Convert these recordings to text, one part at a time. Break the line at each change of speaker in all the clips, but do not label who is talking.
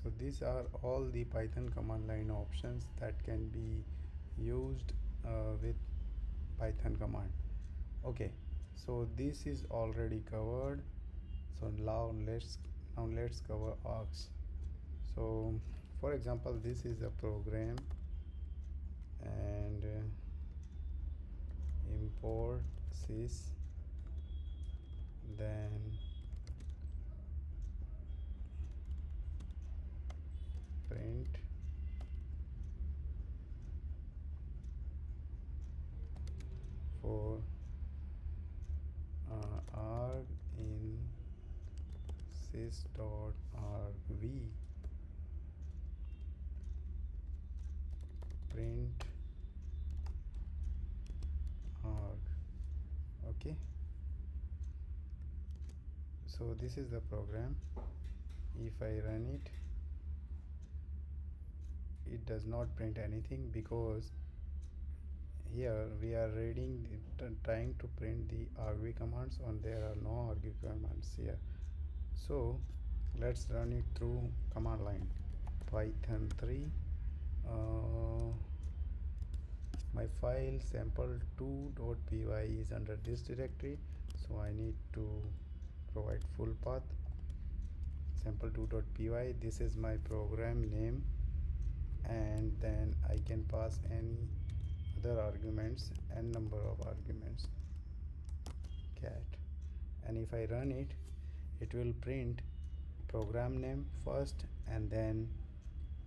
So these are all the Python command line options that can be used with Python command. Okay, so this is already covered. So now let's cover args. So for example, this is a program, and import sys, then print for arg in sys.argv, print arg. Okay, so this is the program. If I run it, it does not print anything because here we are reading trying to print the argv commands, and there are no argv commands here. So let's run it through command line. Python 3, my file sample2.py is under this directory, so I need to provide full path sample2.py. This is my program name, and then I can pass any other arguments, n number of arguments, cat, and if I run it, it will print program name first and then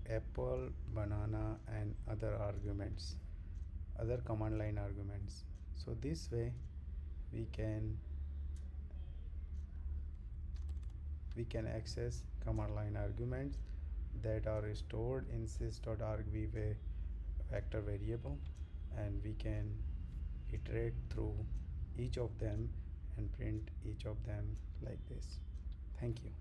apple, banana, and other arguments, other command line arguments. So this way we can access command line arguments that are stored in sys.argv vector variable, and we can iterate through each of them and print each of them like this. Thank you.